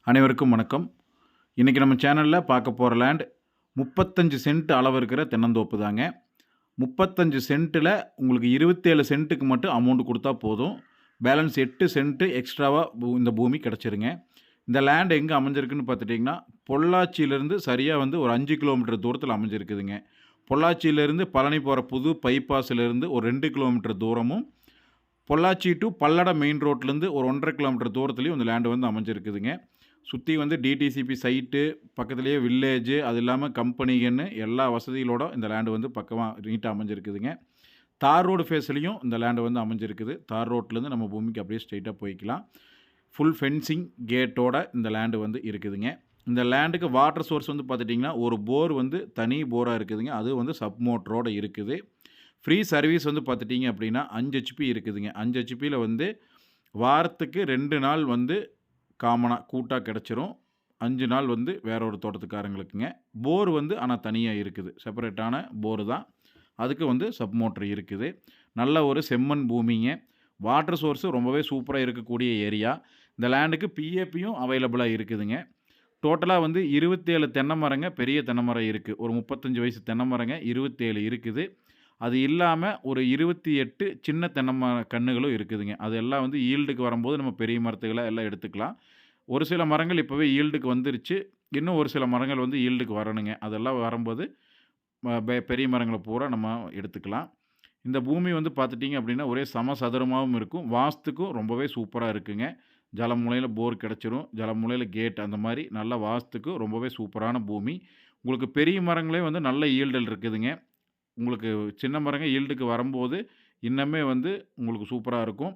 அனைவருக்கும் வணக்கம். இன்றைக்கி நம்ம சேனலில் பார்க்க போகிற லேண்ட் 35 சென்ட் அளவு இருக்கிற தென்னந்தோப்பு தாங்க. 35 சென்ட்டில் உங்களுக்கு 27 சென்ட்டுக்கு மட்டும் அமௌண்ட் கொடுத்தா போதும். பேலன்ஸ் 8 சென்ட்டு எக்ஸ்ட்ராவாக இந்த பூமி கிடச்சிருங்க. இந்த லேண்ட் எங்கே அமைஞ்சிருக்குன்னு பார்த்துட்டிங்கன்னா, பொள்ளாச்சியிலேருந்து சரியாக வந்து ஒரு 5 கிலோமீட்டர் தூரத்தில் அமைஞ்சிருக்குதுங்க. பொள்ளாச்சியிலேருந்து பழனி போகிற புது பைபாஸிலேருந்து ஒரு 2 கிலோமீட்டர் தூரமும், பொள்ளாச்சி டு பல்லடம் மெயின் ரோட்லேருந்து ஒரு 1.5 கிலோமீட்டர் தூரத்துலேயும் இந்த லேண்டு வந்து அமைஞ்சிருக்குதுங்க. சுற்றி வந்து டிடிசிபி சைட்டு, பக்கத்துலேயே வில்லேஜு, அது இல்லாமல் கம்பெனிங்கன்னு எல்லா வசதிகளோட இந்த லேண்டு வந்து பக்கமாக நீட்டாக அமைஞ்சிருக்குதுங்க. தார் ரோடு ஃபேஸ்லேயும் இந்த லேண்டு வந்து அமைஞ்சிருக்குது. தார் ரோட்லேருந்து நம்ம பூமிக்கு அப்படியே ஸ்ட்ரெயிட்டாக போய்க்கலாம். ஃபுல் ஃபென்சிங் கேட்டோட இந்த லேண்டு வந்து இருக்குதுங்க. இந்த லேண்டுக்கு வாட்டர் சோர்ஸ் வந்து பார்த்துட்டிங்கன்னா, ஒரு போர் வந்து தனி போராக இருக்குதுங்க. அது வந்து சப் மோட்டரோடு இருக்குது. ஃப்ரீ சர்வீஸ் வந்து பார்த்துட்டிங்க அப்படின்னா 5 ஹெச்பி இருக்குதுங்க. 5 ஹெச்பியில் வந்து வாரத்துக்கு 2 நாள் வந்து காமனாக கூட்டாக கிடச்சிரும். 5 நாள் வந்து வேற ஒரு தோட்டத்துக்காரங்களுக்குங்க. போர் வந்து ஆனால் தனியாக இருக்குது. செப்பரேட்டான போர் தான். அதுக்கு வந்து சப் மோட்ரு இருக்குது. நல்ல ஒரு செம்மண் பூமிங்க. வாட்டர் சோர்ஸு ரொம்பவே சூப்பராக இருக்கக்கூடிய ஏரியா. இந்த லேண்டுக்கு பிஏபியும் அவைலபிளாக இருக்குதுங்க. டோட்டலாக வந்து 27 தென்னை மரங்க, பெரிய தென்னை மரம் இருக்குது. ஒரு 35 வயசு தென்னை மரங்க 27 இருக்குது. அது இல்லாமல் ஒரு 28 சின்ன தென்னை மர கன்றுகளும் இருக்குதுங்க. அது எல்லாம் வந்து ஈல்டுக்கு வரும்போது நம்ம பெரிய மரத்துகளை எல்லாம் எடுத்துக்கலாம். ஒரு சில மரங்கள் இப்போவே ஈல்டுக்கு வந்துருச்சு. இன்னும் ஒரு சில மரங்கள் வந்து ஈல்டுக்கு வரணுங்க. அதெல்லாம் வரும்போது பெரிய மரங்களை பூரா நம்ம எடுத்துக்கலாம். இந்த பூமி வந்து பார்த்துட்டிங்க அப்படின்னா ஒரே சமசதுரமாகவும் இருக்கும். வாஸ்துக்கும் ரொம்பவே சூப்பராக இருக்குங்க. ஜலமூலையில் போர் கிடச்சிரும். ஜலமூலையில் கேட் அந்த மாதிரி நல்ல வாஸ்துக்கு ரொம்பவே சூப்பரான பூமி. உங்களுக்கு பெரிய மரங்களே வந்து நல்ல ஈல்டல் இருக்குதுங்க. உங்களுக்கு சின்ன மரங்க ஈல்டுக்கு வரும்போது இன்னுமே வந்து உங்களுக்கு சூப்பராக இருக்கும்.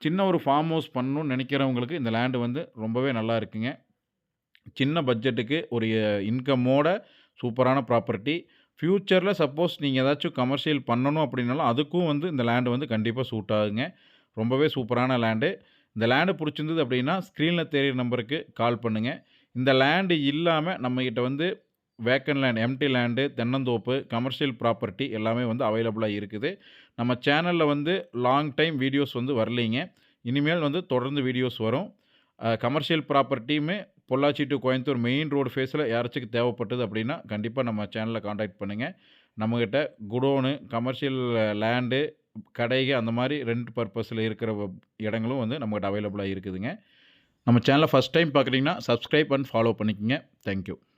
சின்ன ஒரு ஃபார்ம் ஹவுஸ் பண்ணணும்னு நினைக்கிறவங்களுக்கு இந்த லேண்டு வந்து ரொம்பவே நல்லா இருக்குங்க. சின்ன பட்ஜெட்டுக்கு ஒரு இன்கம்மோட சூப்பரான ப்ராப்பர்ட்டி. ஃப்யூச்சரில் சப்போஸ் நீங்கள் ஏதாச்சும் கமர்ஷியல் பண்ணணும் அப்படின்னாலும் அதுக்கும் வந்து இந்த லேண்டு வந்து கண்டிப்பாக சூட் ஆகுங்க. ரொம்பவே சூப்பரான லேண்டு. இந்த லேண்டு பிடிச்சிருந்தது அப்படின்னா ஸ்க்ரீனில் தெரிகிற நம்பருக்கு கால் பண்ணுங்கள். இந்த லேண்டு இல்லாமல் நம்மக்கிட்ட வந்து வேக்கன் லேண்ட், எம்டி லேண்டு, தென்னந்தோப்பு, கமர்ஷியல் ப்ராப்பர்ட்டி எல்லாமே வந்து அவைலபிளாக இருக்குது. நம்ம சேனலில் வந்து லாங் டைம் வீடியோஸ் வந்து வரலைங்க. இனிமேல் வந்து தொடர்ந்து வீடியோஸ் வரும். கமர்ஷியல் ப்ராப்பர்ட்டியுமே Pollachi to Coimbatore main road ஃபேஸில் யாராச்சும் தேவைப்பட்டது அப்படின்னா கண்டிப்பாக நம்ம சேனலில் காண்டாக்ட் பண்ணுங்கள். நம்மக்கிட்ட குடோனு, கமர்ஷியல் லேண்டு, கடைகள் அந்த மாதிரி ரெண்ட் பர்பஸில் இருக்கிற இடங்களும் வந்து நம்மக்கிட்ட அவைலபிளாக இருக்குதுங்க. நம்ம சேனலை ஃபஸ்ட் டைம் பார்க்குறீங்கன்னா சப்ஸ்கிரைப் அண்ட் ஃபாலோ பண்ணிக்கோங்க. தேங்க்யூ.